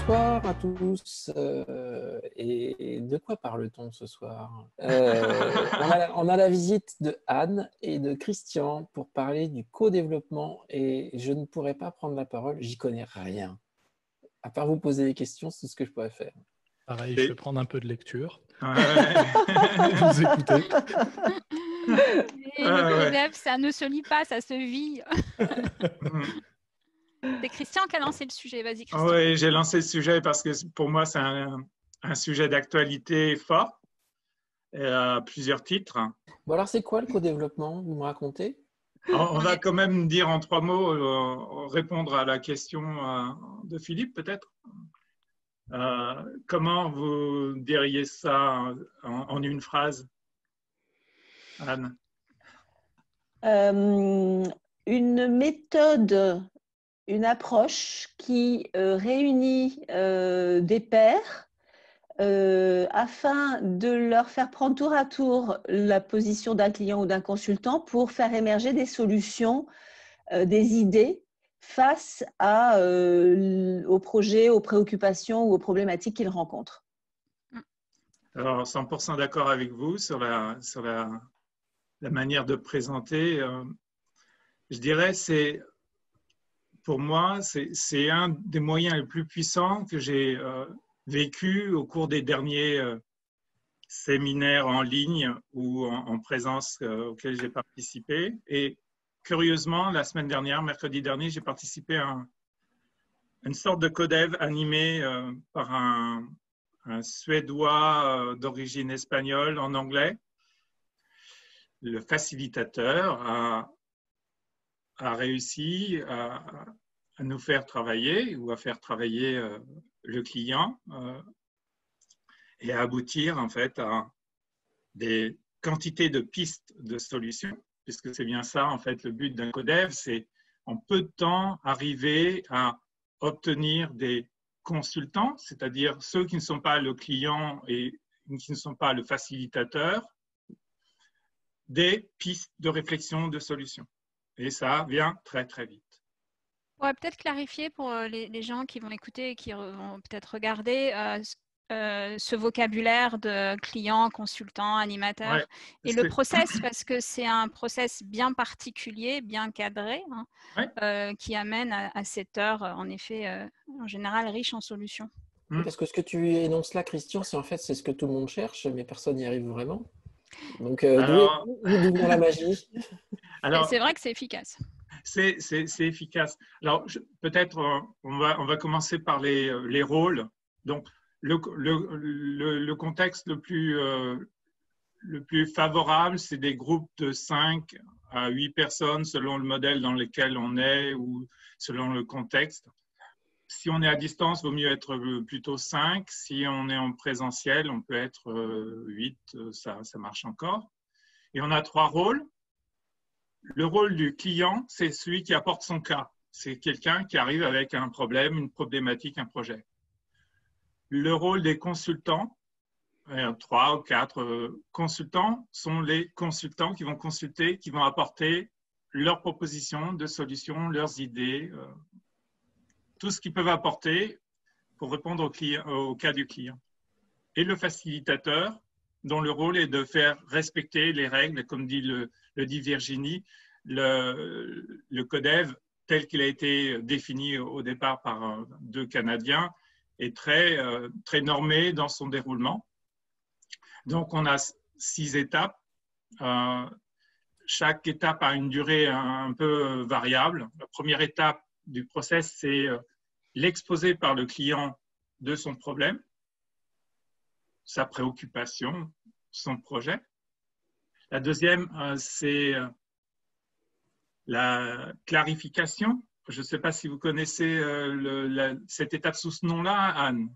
Bonsoir à tous. Et de quoi parle-t-on ce soir? On a la visite de Anne et de Christian pour parler du co-développement et je ne pourrais pas prendre la parole, j'y connais rien. À part vous poser des questions, c'est tout ce que je pourrais faire. Pareil, je vais prendre un peu de lecture. Ouais. Vous écoutez. Et le co-dev, ça ne se lit pas, ça se vit. C'est Christian qui a lancé le sujet. Vas-y, Christian. Oui, j'ai lancé le sujet parce que pour moi, c'est un sujet d'actualité fort, à plusieurs titres. Bon alors, c'est quoi le co-développement? Vous me racontez? On va quand même dire en 3 mots, répondre à la question de Philippe, peut-être. Comment vous diriez ça en une phrase, Anne? Une méthode, une approche qui réunit des pairs afin de leur faire prendre tour à tour la position d'un client ou d'un consultant pour faire émerger des solutions, des idées face aux projets, aux préoccupations ou aux problématiques qu'ils rencontrent. Alors, 100% d'accord avec vous sur la manière de présenter. Je dirais, pour moi, c'est un des moyens les plus puissants que j'ai vécu au cours des derniers séminaires en ligne ou en présence auxquels j'ai participé. Et curieusement, la semaine dernière, mercredi dernier, j'ai participé à une sorte de codev animé par un Suédois d'origine espagnole en anglais. Le facilitateur a réussi à nous faire travailler ou à faire travailler le client et à aboutir en fait à des quantités de pistes de solutions, puisque c'est bien ça en fait le but d'un codev, c'est en peu de temps arriver à obtenir des consultants, c'est-à-dire ceux qui ne sont pas le client et qui ne sont pas le facilitateur, des pistes de réflexion de solutions. Et ça vient très, très vite. On va peut-être clarifier pour les gens qui vont écouter et qui vont peut-être regarder ce vocabulaire de client, consultant, animateur. Ouais, et le process, parce que c'est un process bien particulier, bien cadré, qui amène à cette heure, en effet, en général, riche en solutions. Parce que ce que tu énonces là, Christian, c'est ce que tout le monde cherche, mais personne n'y arrive vraiment. Donc, d'où vient la magie? C'est vrai que c'est efficace. C'est efficace. Alors, peut-être on va commencer par les rôles. Donc, le contexte le plus favorable, c'est des groupes de 5 à 8 personnes selon le modèle dans lequel on est ou selon le contexte. Si on est à distance, il vaut mieux être plutôt 5. Si on est en présentiel, on peut être 8, ça marche encore. Et on a 3 rôles. Le rôle du client, c'est celui qui apporte son cas. C'est quelqu'un qui arrive avec un problème, une problématique, un projet. Le rôle des consultants, 3 ou 4 consultants, sont les consultants qui vont consulter, qui vont apporter leurs propositions de solutions, leurs idées, tout ce qu'ils peuvent apporter pour répondre au cas du client. Et le facilitateur, dont le rôle est de faire respecter les règles, comme le dit Virginie, le codev tel qu'il a été défini au départ par 2 Canadiens est très, très normé dans son déroulement. Donc, on a 6 étapes. Chaque étape a une durée un peu variable. La première étape du process, c'est l'exposé par le client de son problème, sa préoccupation, son projet. La deuxième, c'est la clarification. Je ne sais pas si vous connaissez cette étape sous ce nom-là, Anne.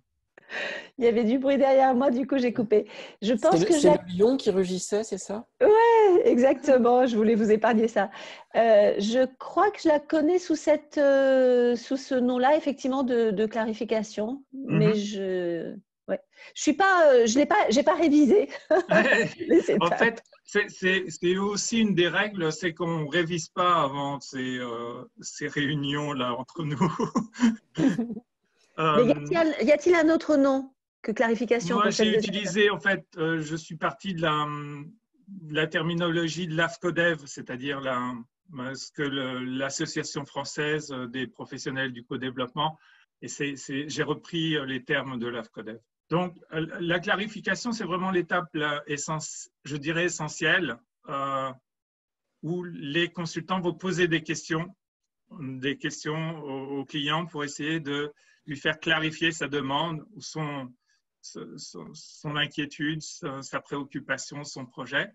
Il y avait du bruit derrière moi, du coup j'ai coupé. Je pense que c'est le lion qui rugissait, c'est ça? Ouais, exactement. Je voulais vous épargner ça. Je crois que je la connais sous ce nom-là, effectivement, de clarification. Mais j'ai pas révisé. En fait, c'est aussi une des règles, c'est qu'on ne révise pas avant ces réunions-là entre nous. Mais y a-t-il un autre nom que clarification? Moi, j'ai utilisé, en fait, je suis parti de la terminologie de l'AFCODEV, c'est-à-dire ce que l'Association française des professionnels du co-développement, et j'ai repris les termes de l'AFCODEV. Donc, la clarification, c'est vraiment l'étape, je dirais, essentielle, où les consultants vont poser des questions au client pour essayer de lui faire clarifier sa demande ou son inquiétude, sa préoccupation, son projet.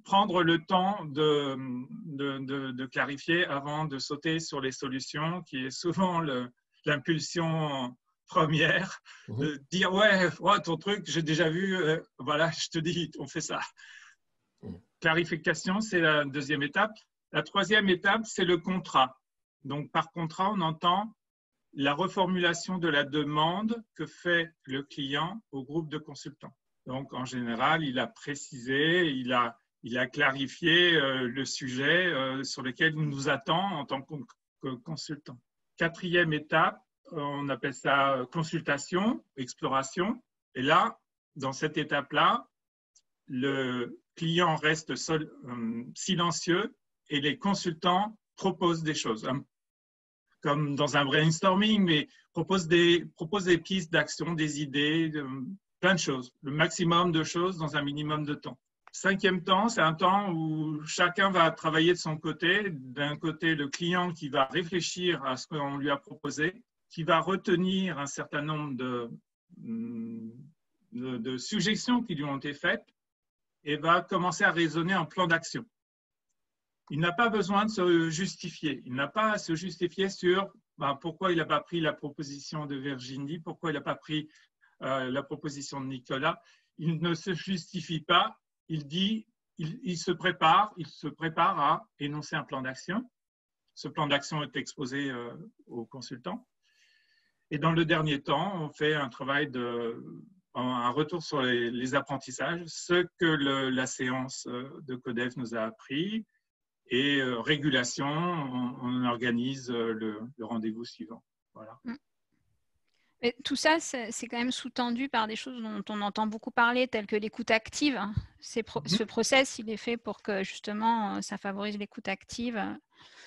Prendre le temps de clarifier avant de sauter sur les solutions, qui est souvent l'impulsion première, de dire ouais, ton truc, j'ai déjà vu, voilà, je te dis, on fait ça. Clarification, c'est la deuxième étape. La troisième étape, c'est le contrat. Donc, par contrat, on entend la reformulation de la demande que fait le client au groupe de consultants. Donc, en général, il a précisé, il a clarifié le sujet sur lequel il nous attend en tant que consultant. Quatrième étape, on appelle ça consultation, exploration. Et là, dans cette étape-là, le client reste silencieux et les consultants proposent des choses, comme dans un brainstorming, mais proposent des pistes d'action, des idées, plein de choses, le maximum de choses dans un minimum de temps. Cinquième temps, c'est un temps où chacun va travailler de son côté. D'un côté, le client qui va réfléchir à ce qu'on lui a proposé, qui va retenir un certain nombre de suggestions qui lui ont été faites et va commencer à raisonner en plan d'action. Il n'a pas besoin de se justifier. Il n'a pas à se justifier sur pourquoi il n'a pas pris la proposition de Virginie, pourquoi il n'a pas pris la proposition de Nicolas. Il ne se justifie pas. Il dit, il se prépare à énoncer un plan d'action. Ce plan d'action est exposé aux consultants. Et dans le dernier temps, on fait un travail un retour sur les apprentissages, ce que la séance de CODEV nous a appris, et régulation, on organise le rendez-vous suivant. Voilà. Et tout ça, c'est quand même sous-tendu par des choses dont on entend beaucoup parler, telles que l'écoute active. Ce process, il est fait pour que justement, ça favorise l'écoute active.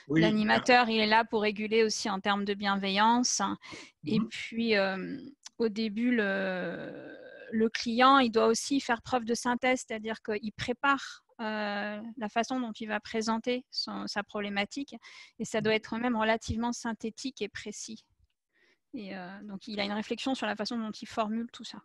Oui. L'animateur, il est là pour réguler aussi en termes de bienveillance. Et puis, au début, le client, il doit aussi faire preuve de synthèse, c'est-à-dire qu'il prépare la façon dont il va présenter sa problématique. Et ça doit être même relativement synthétique et précis. Et donc, il a une réflexion sur la façon dont il formule tout ça.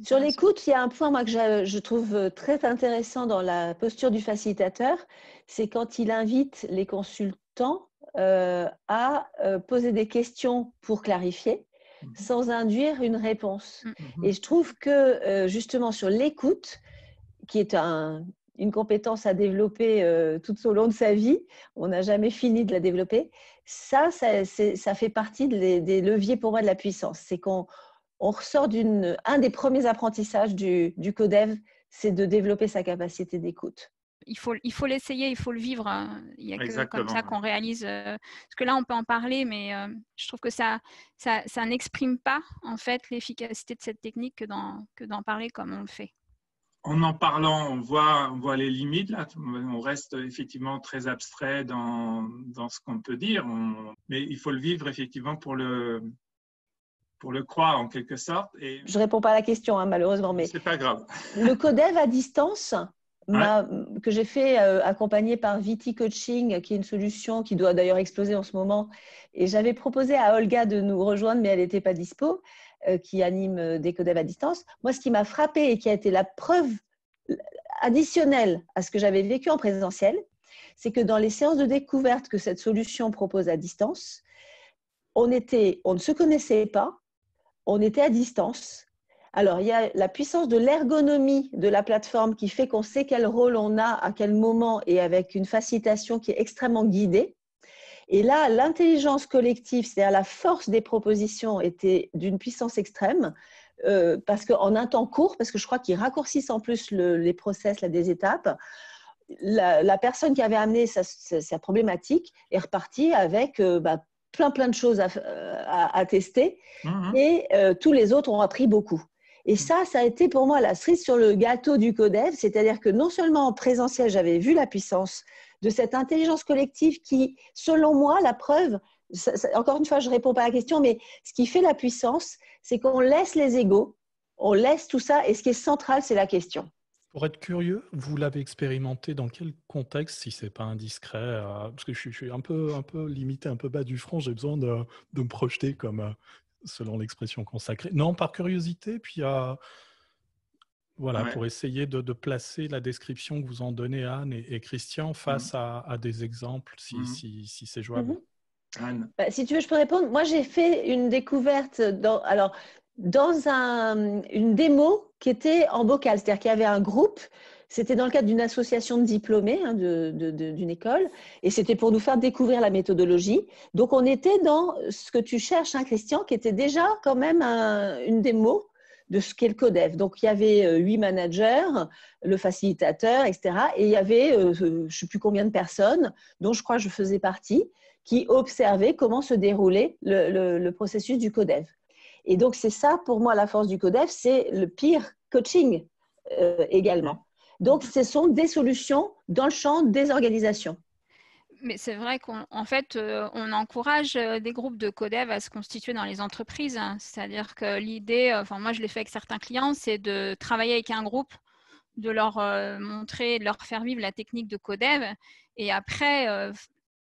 Sur l'écoute, il y a un point moi, que je trouve très intéressant dans la posture du facilitateur, c'est quand il invite les consultants à poser des questions pour clarifier, sans induire une réponse. Et je trouve que justement sur l'écoute, qui est une compétence à développer tout au long de sa vie, on n'a jamais fini de la développer, ça fait partie des leviers pour moi de la puissance. C'est qu'on ressort un des premiers apprentissages du CODEV, c'est de développer sa capacité d'écoute. Il faut l'essayer, il faut le vivre. Il n'y a que comme ça qu'on réalise. Parce que là, on peut en parler, mais je trouve que ça n'exprime pas en fait l'efficacité de cette technique que d'en parler comme on le fait. En parlant, on voit les limites. Là. On reste effectivement très abstrait dans ce qu'on peut dire. Mais il faut le vivre effectivement pour le croire en quelque sorte. Et je ne réponds pas à la question, hein, malheureusement. Mais c'est pas grave. Le CODEV à distance, que j'ai fait accompagné par Viti Coaching, qui est une solution qui doit d'ailleurs exploser en ce moment. Et j'avais proposé à Olga de nous rejoindre, mais elle n'était pas dispo, qui anime des CODEV à distance. Moi, ce qui m'a frappée et qui a été la preuve additionnelle à ce que j'avais vécu en présentiel, c'est que dans les séances de découverte que cette solution propose à distance, on ne se connaissait pas, on était à distance. Alors, il y a la puissance de l'ergonomie de la plateforme qui fait qu'on sait quel rôle on a, à quel moment, et avec une facilitation qui est extrêmement guidée. Et là, l'intelligence collective, c'est-à-dire la force des propositions, était d'une puissance extrême, parce qu'en un temps court, parce que je crois qu'ils raccourcissent en plus les process, des étapes, la personne qui avait amené sa problématique est repartie avec plein de choses à tester. Et tous les autres ont appris beaucoup. Et ça a été pour moi la cerise sur le gâteau du codev, c'est-à-dire que non seulement en présentiel, j'avais vu la puissance de cette intelligence collective qui, selon moi, la preuve, encore une fois, je ne réponds pas à la question, mais ce qui fait la puissance, c'est qu'on laisse les égos, on laisse tout ça, et ce qui est central, c'est la question. Pour être curieux, vous l'avez expérimenté dans quel contexte, si ce n'est pas indiscret, parce que je suis un peu limité, un peu bas du front, j'ai besoin de me projeter comme, selon l'expression consacrée. Non, par curiosité, puis voilà, pour essayer de placer la description que vous en donnez, Anne et Christian, face à des exemples, si c'est jouable. Anne. Bah, si tu veux, je peux répondre. Moi, j'ai fait une découverte dans une démo qui était en bocal, c'est-à-dire qu'il y avait un groupe. C'était dans le cadre d'une association de diplômés d'une école, et c'était pour nous faire découvrir la méthodologie. Donc, on était dans ce que tu cherches, hein, Christian, qui était déjà quand même une démo de ce qu'est le codev. Donc, il y avait 8 managers, le facilitateur, etc. Et il y avait, je ne sais plus combien de personnes, dont je crois que je faisais partie, qui observaient comment se déroulait le processus du codev. Et donc, c'est ça, pour moi, la force du codev, c'est le peer coaching également. Donc, ce sont des solutions dans le champ des organisations. Mais c'est vrai qu'en fait, on encourage des groupes de codev à se constituer dans les entreprises. Hein. C'est-à-dire que l'idée, enfin moi je l'ai fait avec certains clients, c'est de travailler avec un groupe, de leur montrer, de leur faire vivre la technique de codev. Et après,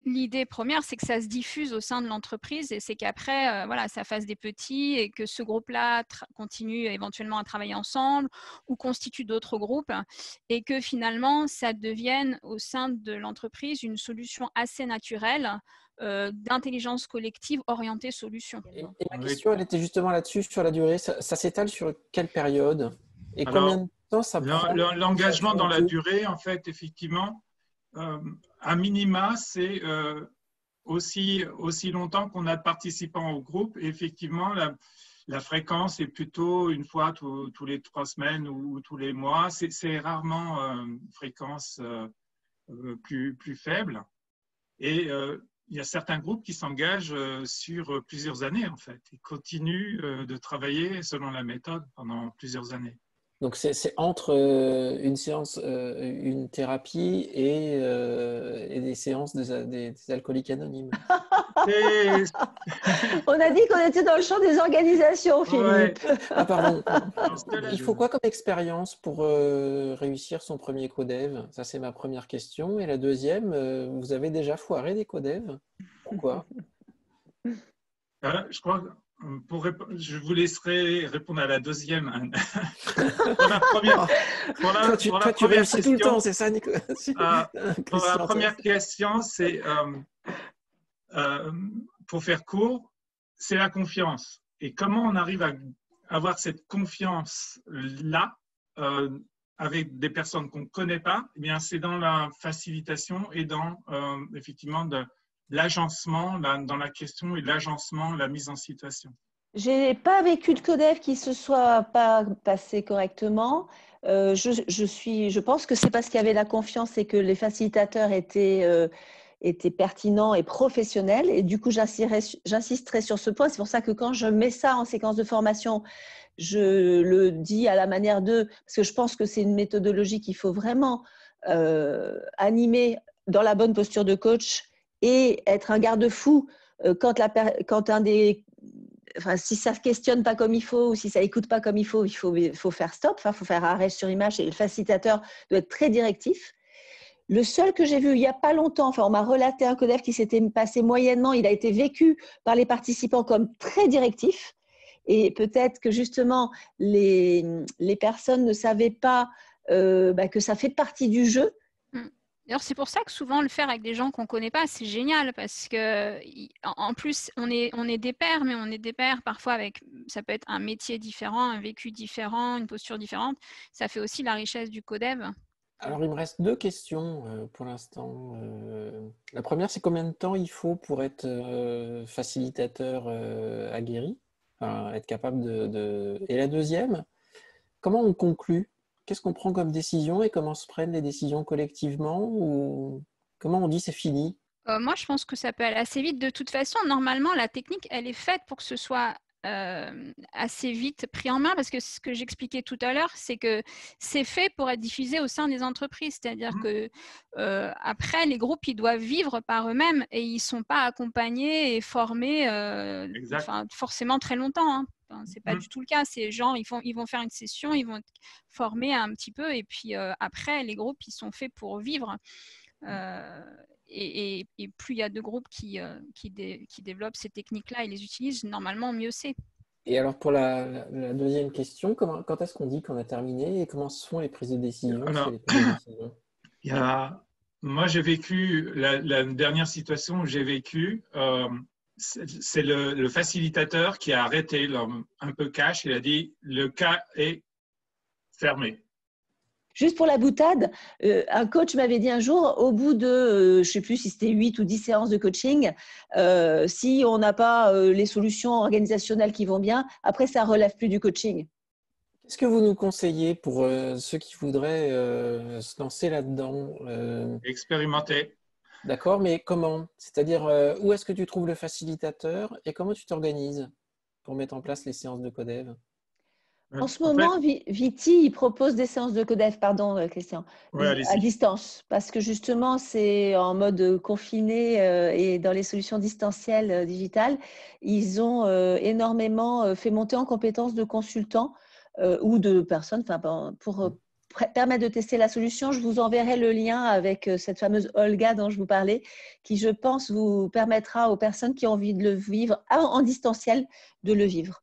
l'idée première, c'est que ça se diffuse au sein de l'entreprise et c'est qu'après, voilà, ça fasse des petits et que ce groupe-là continue éventuellement à travailler ensemble ou constitue d'autres groupes et que finalement, ça devienne au sein de l'entreprise une solution assez naturelle d'intelligence collective orientée solution. Et ma question, elle était justement là-dessus, sur la durée. Ça s'étale sur quelle période et combien de temps ça prend? L'engagement dans la durée, en fait, effectivement, à minima, c'est aussi longtemps qu'on a de participants au groupe. Et effectivement, la fréquence est plutôt une fois tous les 3 semaines ou tous les mois. C'est rarement une fréquence plus faible. Et il y a certains groupes qui s'engagent sur plusieurs années, en fait, et continuent de travailler selon la méthode pendant plusieurs années. Donc, c'est entre une séance, une thérapie et des séances des alcooliques anonymes. On a dit qu'on était dans le champ des organisations, Philippe. Ouais. Ah, pardon. Il faut quoi comme expérience pour réussir son premier codev? Ça, c'est ma première question. Et la deuxième, vous avez déjà foiré des codevs? Pourquoi? Je crois que je vous laisserai répondre à la deuxième. Pour la première, tu réussis tout le temps, c'est ça, Nicolas? Pour la première question, c'est, pour faire court, c'est la confiance. Et comment on arrive à avoir cette confiance-là avec des personnes qu'on ne connaît pas? Eh bien, c'est dans la facilitation et dans, effectivement, l'agencement, dans la question et l'agencement, la mise en situation. Je n'ai pas vécu de codev qui ne se soit pas passé correctement. Je pense que c'est parce qu'il y avait la confiance et que les facilitateurs étaient pertinents et professionnels. Et du coup, j'insisterai sur ce point. C'est pour ça que quand je mets ça en séquence de formation, je le dis à la manière parce que je pense que c'est une méthodologie qu'il faut vraiment animer dans la bonne posture de coach et être un garde-fou quand si ça ne questionne pas comme il faut ou si ça n'écoute pas comme il faut faire stop, il faut faire arrêt sur image et le facilitateur doit être très directif. Le seul que j'ai vu il n'y a pas longtemps, on m'a relaté un codev qui s'était passé moyennement, il a été vécu par les participants comme très directif et peut-être que justement les personnes ne savaient pas que ça fait partie du jeu. D'ailleurs, c'est pour ça que souvent le faire avec des gens qu'on ne connaît pas, c'est génial parce que en plus, on est des pairs, mais on est des pairs parfois avec, ça peut être un métier différent, un vécu différent, une posture différente. Ça fait aussi la richesse du codev. Alors, il me reste 2 questions pour l'instant. La première, c'est combien de temps il faut pour être facilitateur aguerri, enfin, être capable Et la deuxième, comment on conclut? Qu'est-ce qu'on prend comme décision et comment se prennent les décisions collectivement ou comment on dit c'est fini? Moi, je pense que ça peut aller assez vite. De toute façon, normalement, la technique, elle est faite pour que ce soit assez vite pris en main, parce que ce que j'expliquais tout à l'heure, c'est que c'est fait pour être diffusé au sein des entreprises. C'est-à-dire que après, les groupes, ils doivent vivre par eux-mêmes et ils ne sont pas accompagnés et formés forcément très longtemps. Hein. Enfin, c'est pas du tout le cas. C'est genre, ils vont faire une session, ils vont être formés un petit peu et puis après, les groupes, ils sont faits pour vivre. Et plus il y a de groupes qui développent ces techniques-là et les utilisent, normalement, mieux c'est. Et alors, pour la deuxième question, quand est-ce qu'on dit qu'on a terminé et comment se font les prises de décision? Alors, moi, j'ai vécu la dernière situation où j'ai vécu. C'est le facilitateur qui a arrêté un peu cash. Il a dit le cas est fermé. Juste pour la boutade, un coach m'avait dit un jour, au bout de, je ne sais plus si c'était 8 ou 10 séances de coaching, si on n'a pas les solutions organisationnelles qui vont bien, après, ça ne relève plus du coaching. Qu'est-ce que vous nous conseillez pour ceux qui voudraient se lancer là-dedans? Expérimenter. D'accord, mais comment? C'est-à-dire, où est-ce que tu trouves le facilitateur et comment tu t'organises pour mettre en place les séances de Codev? En ce moment, Viti, il propose des séances de Codev, pardon Christian, à distance, parce que justement, c'est en mode confiné et dans les solutions distancielles digitales, ils ont énormément fait monter en compétences de consultants ou de personnes pour permettre de tester la solution. Je vous enverrai le lien avec cette fameuse Olga dont je vous parlais, qui, je pense, vous permettra aux personnes qui ont envie de le vivre en distanciel de le vivre.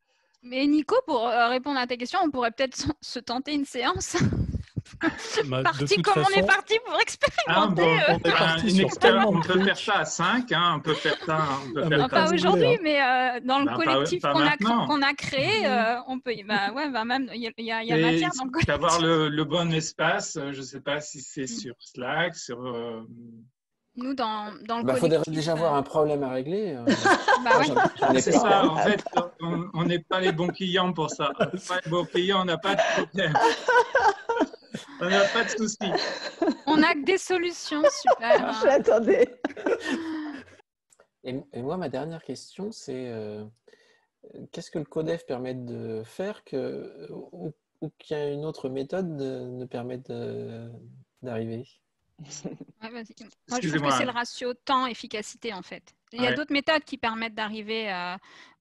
Mais Nico, pour répondre à ta question, on pourrait peut-être se tenter une séance. On est parti pour expérimenter. On peut faire ça à 5. On peut faire ça. Pas aujourd'hui, mais dans le collectif qu'on a créé, on peut. Même il y a matière dans le collectif. D'avoir le bon espace. Je ne sais pas si c'est sur Slack, sur. Nous, dans le collectif... Il faudrait déjà avoir un problème à régler. C'est ça, en fait, on n'est pas les bons clients pour ça. On n'est pas les bons clients, on n'a pas de problème. On n'a pas de soucis. On n'a que des solutions, super. Je l'attendais. Et moi, ma dernière question, c'est qu'est-ce que le Codev permet de faire ou qu'il y a une autre méthode ne permette d'arriver? Moi, je trouve que c'est le ratio temps-efficacité, en fait. Il y a d'autres méthodes qui permettent d'arriver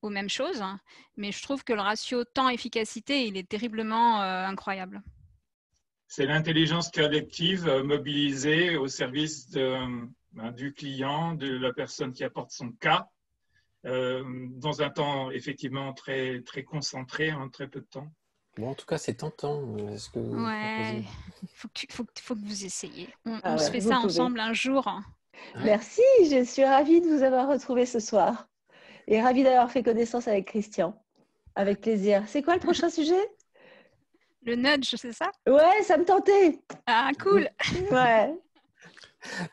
aux mêmes choses, hein, mais je trouve que le ratio temps-efficacité, il est terriblement incroyable. C'est l'intelligence collective mobilisée au service du client, de la personne qui apporte son cas, dans un temps effectivement très, très concentré, en très peu de temps. Bon, en tout cas, c'est tentant. Ce que vous proposez. Faut que vous essayiez. On se fait ça ensemble un jour. Merci, je suis ravie de vous avoir retrouvé ce soir. Et ravie d'avoir fait connaissance avec Christian. Avec plaisir. C'est quoi le prochain sujet? Le nudge, c'est ça? Ouais, ça me tentait. Ah, cool. Ouais.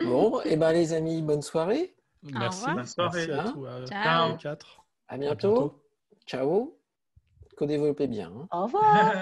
Bon, et les amis, bonne soirée. Merci. Bonne soirée. Merci à tous. Ciao. Quatre. À bientôt. Ciao. Co-développez bien. Au revoir.